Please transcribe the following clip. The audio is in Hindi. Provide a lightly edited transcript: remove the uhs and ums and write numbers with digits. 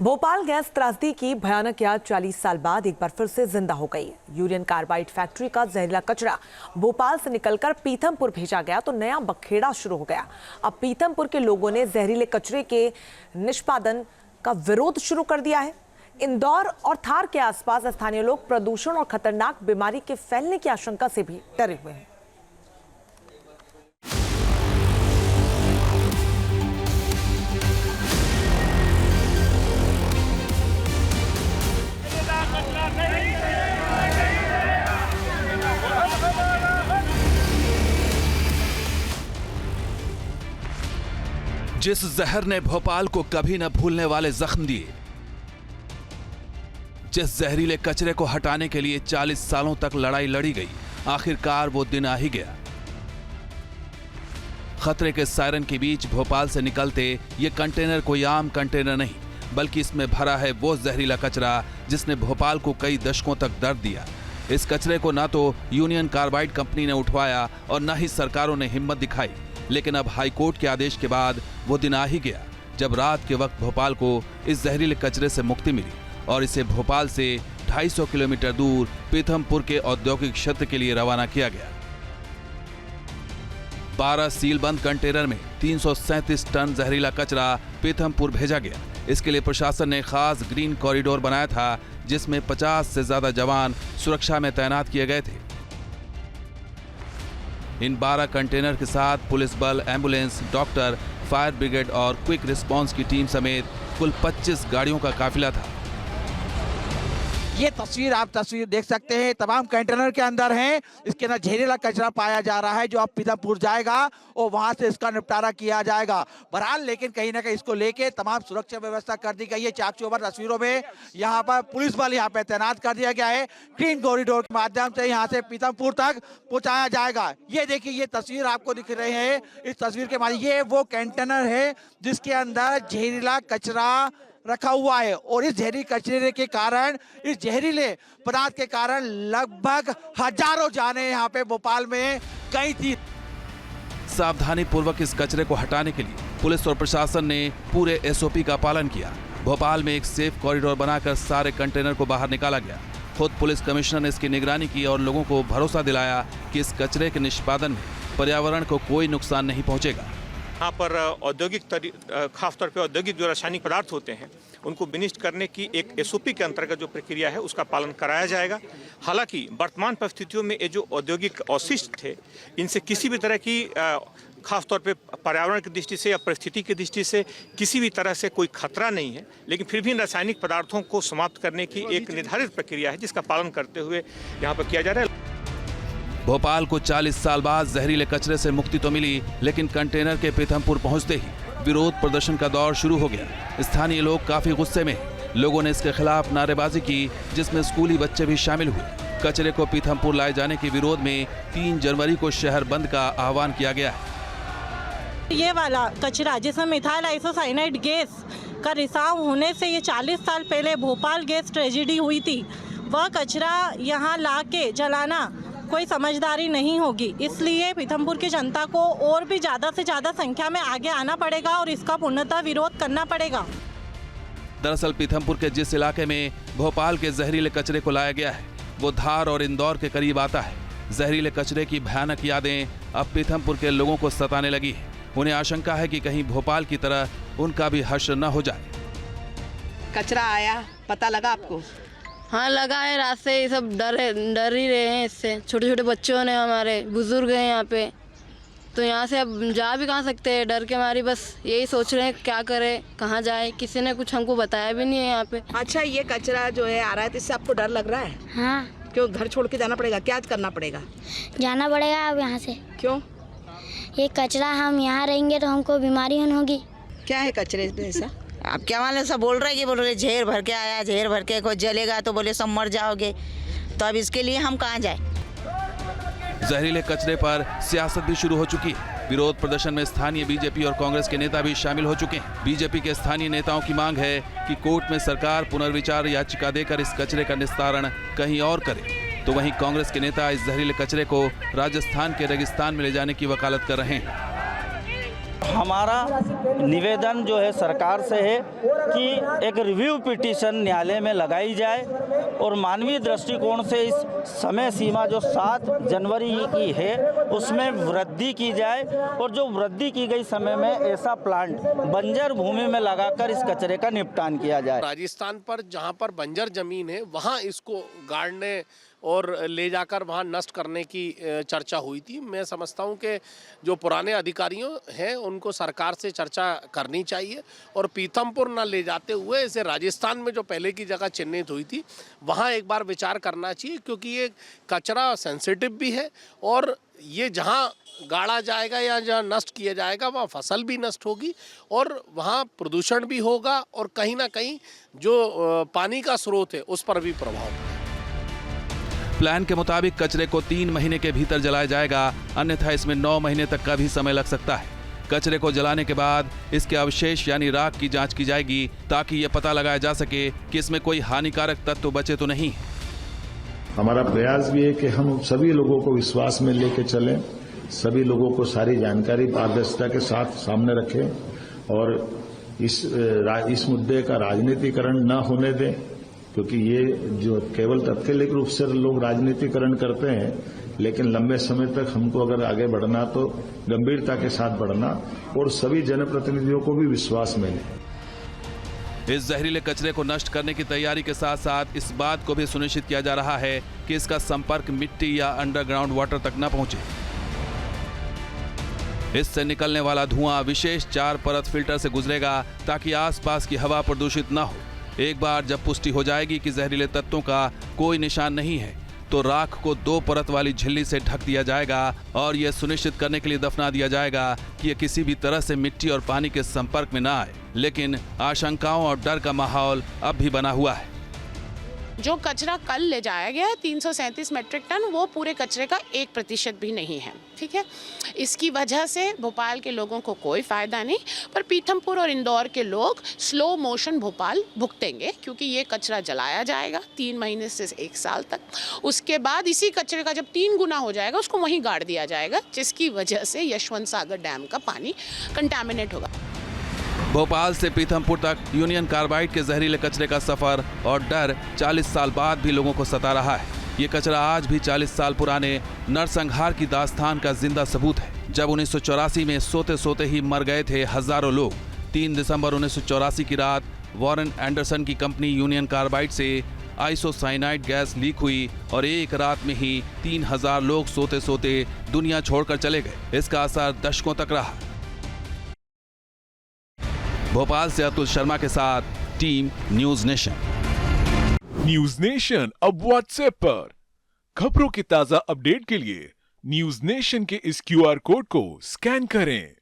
भोपाल गैस त्रासदी की भयानक याद 40 साल बाद एक बार फिर से जिंदा हो गई। यूनियन कार्बाइड फैक्ट्री का जहरीला कचरा भोपाल से निकलकर पीथमपुर भेजा गया तो नया बखेड़ा शुरू हो गया। अब पीथमपुर के लोगों ने जहरीले कचरे के निष्पादन का विरोध शुरू कर दिया है। इंदौर और थार के आसपास स्थानीय लोग प्रदूषण और खतरनाक बीमारी के फैलने की आशंका से भी डरे हुए हैं। जिस जहर ने भोपाल को कभी न भूलने वाले जख्म दिए, जिस जहरीले कचरे को हटाने के लिए 40 सालों तक लड़ाई लड़ी गई, आखिरकार वो दिन आ ही गया। खतरे के सायरन के बीच भोपाल से निकलते ये कंटेनर कोई आम कंटेनर नहीं, बल्कि इसमें भरा है वो जहरीला कचरा जिसने भोपाल को कई दशकों तक दर्द दिया। इस कचरे को ना तो यूनियन कार्बाइड कंपनी ने उठवाया और ना ही सरकारों ने हिम्मत दिखाई, लेकिन अब हाईकोर्ट के आदेश के बाद वो दिन आ ही गया जब रात के वक्त भोपाल को इस जहरीले कचरे से मुक्ति मिली और इसे भोपाल से 250 किलोमीटर दूर पीथमपुर के औद्योगिक क्षेत्र के लिए रवाना किया गया। 12 सीलबंद कंटेनर में 337 टन जहरीला कचरा पीथमपुर भेजा गया। इसके लिए प्रशासन ने खास ग्रीन कॉरिडोर बनाया था, जिसमें 50 से ज्यादा जवान सुरक्षा में तैनात किए गए थे। इन 12 कंटेनर के साथ पुलिस बल, एम्बुलेंस, डॉक्टर, फायर ब्रिगेड और क्विक रिस्पांस की टीम समेत कुल 25 गाड़ियों का काफिला था। ये आप तस्वीर देख सकते हैं, तमाम कंटेनर के अंदर हैं। इसके अंदर जहरीला कचरा पाया जा रहा है जो अब पीथमपुर जाएगा और वहां से इसका निपटारा किया जाएगा। बहरहाल लेकिन कहीं ना कहीं इसको लेके तमाम सुरक्षा व्यवस्था कर दी गई है। चाक चौबंद तस्वीरों में यहाँ पर पुलिस बल यहाँ पे तैनात कर दिया गया है। ग्रीन कॉरिडोर के माध्यम से यहाँ से पीथमपुर तक पहुँचाया जाएगा। ये देखिए, ये तस्वीर आपको दिख रहे हैं। इस तस्वीर के माध्यम ये वो कंटेनर है जिसके अंदर जहरीला कचरा रखा हुआ है और इस जहरीले कचरे के कारण, इस जहरीले पदार्थ के कारण लगभग हजारों जाने यहाँ पे भोपाल में गई थी। सावधानी पूर्वक इस कचरे को हटाने के लिए पुलिस और प्रशासन ने पूरे एसओपी का पालन किया। भोपाल में एक सेफ कॉरिडोर बनाकर सारे कंटेनर को बाहर निकाला गया। खुद पुलिस कमिश्नर ने इसकी निगरानी की और लोगों को भरोसा दिलाया कि इस कचरे के निष्पादन में पर्यावरण को कोई नुकसान नहीं पहुंचेगा। यहाँ पर औद्योगिक खासतौर पे औद्योगिक जो रासायनिक पदार्थ होते हैं उनको विनिष्ट करने की एक एसओपी के अंतर्गत जो प्रक्रिया है उसका पालन कराया जाएगा। हालांकि वर्तमान परिस्थितियों में ये जो औद्योगिक अवशिष्ट थे, इनसे किसी भी तरह की खासतौर पे पर्यावरण की दृष्टि से या परिस्थिति की दृष्टि से किसी भी तरह से कोई खतरा नहीं है, लेकिन फिर भी रासायनिक पदार्थों को समाप्त करने की एक निर्धारित प्रक्रिया है जिसका पालन करते हुए यहाँ पर किया जा रहा है। भोपाल को 40 साल बाद जहरीले कचरे से मुक्ति तो मिली, लेकिन कंटेनर के पीथमपुर पहुंचते ही विरोध प्रदर्शन का दौर शुरू हो गया। स्थानीय लोग काफी गुस्से में, लोगों ने इसके खिलाफ नारेबाजी की, जिसमें स्कूली बच्चे भी शामिल हुए। कचरे को पीथमपुर लाए जाने के विरोध में 3 जनवरी को शहर बंद का आह्वान किया गया है। ये वाला कचरा जिसमें मिथाइल आइसोसाइनाइड गैस का रिसाव होने से ये 40 साल पहले भोपाल गैस ट्रेजेडी हुई थी, वह कचरा यहाँ ला के जलाना कोई समझदारी नहीं होगी। इसलिए पीथमपुर की जनता को और भी ज़्यादा से ज़्यादा संख्या में आगे आना पड़ेगा और इसका पूर्णतः विरोध करना पड़ेगा। दरअसल पीथमपुर के जिस इलाके में भोपाल के जहरीले कचरे को लाया गया है वो धार और इंदौर के करीब आता है। जहरीले कचरे की भयानक यादें अब पीथमपुर के लोगों को सताने लगी है। उन्हें आशंका है कि कहीं भोपाल की तरह उनका भी हश्र न हो जाए। कचरा आया, पता लगा आपको? हाँ लगा है, रात से ये सब डर ही रहे हैं इससे। छोटे छोटे बच्चों ने, हमारे बुजुर्ग हैं यहाँ पे, तो यहाँ से अब जा भी कहाँ सकते हैं, डर के मारी बस यही सोच रहे हैं क्या करें, कहाँ जाए। किसी ने कुछ हमको बताया भी नहीं है यहाँ पे। अच्छा, ये कचरा जो है आ रहा है तो इससे आपको डर लग रहा है? हाँ। क्यों घर छोड़ के जाना पड़ेगा? क्या करना पड़ेगा? जाना पड़ेगा अब यहाँ से। क्यों? ये कचरा, हम यहाँ रहेंगे तो हमको बीमारी होगी। क्या है कचरे में ऐसा? अब क्या मालूम, सब बोल रहे जहर भर के आया, जहर भर के कोई जलेगा तो बोले सब मर जाओगे, तो अब इसके लिए हम कहाँ जाए। जहरीले कचरे पर सियासत भी शुरू हो चुकी है। विरोध प्रदर्शन में स्थानीय बीजेपी और कांग्रेस के नेता भी शामिल हो चुके हैं। बीजेपी के स्थानीय नेताओं की मांग है कि कोर्ट में सरकार पुनर्विचार याचिका देकर इस कचरे का निस्तारण कहीं और करे, तो वहीं कांग्रेस के नेता इस जहरीले कचरे को राजस्थान के रेगिस्तान में ले जाने की वकालत कर रहे हैं। हमारा निवेदन जो है सरकार से है कि एक रिव्यू पिटीशन न्यायालय में लगाई जाए और मानवीय दृष्टिकोण से इस समय सीमा जो 7 जनवरी की है उसमें वृद्धि की जाए और जो वृद्धि की गई समय में ऐसा प्लांट बंजर भूमि में लगाकर इस कचरे का निपटान किया जाए। राजस्थान पर जहां पर बंजर जमीन है वहां इसको गाड़ने और ले जाकर वहाँ नष्ट करने की चर्चा हुई थी। मैं समझता हूँ कि जो पुराने अधिकारियों हैं उनको सरकार से चर्चा करनी चाहिए और पीथमपुर न ले जाते हुए इसे राजस्थान में जो पहले की जगह चिन्हित हुई थी वहाँ एक बार विचार करना चाहिए, क्योंकि ये कचरा सेंसिटिव भी है और ये जहाँ गाड़ा जाएगा या जहाँ नष्ट किया जाएगा वहाँ फसल भी नष्ट होगी और वहाँ प्रदूषण भी होगा और कहीं ना कहीं जो पानी का स्रोत है उस पर भी प्रभाव पड़ेगा। प्लान के मुताबिक कचरे को 3 महीने के भीतर जलाया जाएगा, अन्यथा इसमें 9 महीने तक का भी समय लग सकता है। कचरे को जलाने के बाद इसके अवशेष यानी राख की जांच की जाएगी ताकि यह पता लगाया जा सके कि इसमें कोई हानिकारक तत्व बचे तो नहीं। हमारा प्रयास भी है कि हम सभी लोगों को विश्वास में लेके चलें, सभी लोगों को सारी जानकारी पारदर्शिता के साथ सामने रखें और इस मुद्दे का राजनीतिकरण न होने दें, क्योंकि ये जो केवल तत्कालिक रूप से लोग राजनीतिकरण करते हैं, लेकिन लंबे समय तक हमको अगर आगे बढ़ना तो गंभीरता के साथ बढ़ना और सभी जनप्रतिनिधियों को भी विश्वास में लें। इस जहरीले कचरे को नष्ट करने की तैयारी के साथ साथ इस बात को भी सुनिश्चित किया जा रहा है कि इसका संपर्क मिट्टी या अंडरग्राउंड वाटर तक न पहुंचे। इससे निकलने वाला धुआं विशेष 4 परत फिल्टर से गुजरेगा ताकि आसपास की हवा प्रदूषित न हो। एक बार जब पुष्टि हो जाएगी कि जहरीले तत्वों का कोई निशान नहीं है तो राख को 2 परत वाली झिल्ली से ढक दिया जाएगा और यह सुनिश्चित करने के लिए दफना दिया जाएगा कि यह किसी भी तरह से मिट्टी और पानी के संपर्क में न आए। लेकिन आशंकाओं और डर का माहौल अब भी बना हुआ है। जो कचरा कल ले जाया गया है 337 मीट्रिक टन, वो पूरे कचरे का 1% भी नहीं है। ठीक है, इसकी वजह से भोपाल के लोगों को कोई फ़ायदा नहीं, पर पीथमपुर और इंदौर के लोग स्लो मोशन भोपाल भुगतेंगे, क्योंकि ये कचरा जलाया जाएगा 3 महीने से 1 साल तक। उसके बाद इसी कचरे का जब 3 गुना हो जाएगा उसको वहीं गाड़ दिया जाएगा, जिसकी वजह से यशवंत सागर डैम का पानी कंटामिनेट होगा। भोपाल से पीथमपुर तक यूनियन कार्बाइड के जहरीले कचरे का सफर और डर 40 साल बाद भी लोगों को सता रहा है। ये कचरा आज भी 40 साल पुराने नरसंहार की दास्तान का जिंदा सबूत है, जब 1984 में सोते सोते ही मर गए थे हजारों लोग। 3 दिसंबर 1984 की रात वॉरेन एंडरसन की कंपनी यूनियन कार्बाइड से आइसोसाइनाइड गैस लीक हुई और एक रात में ही 3000 लोग सोते सोते दुनिया छोड़कर चले गए। इसका असर दशकों तक रहा। भोपाल से अतुल शर्मा के साथ team news nation. News nation अब व्हाट्सएप पर खबरों के ताजा अपडेट के लिए न्यूज नेशन के इस QR कोड को स्कैन करें।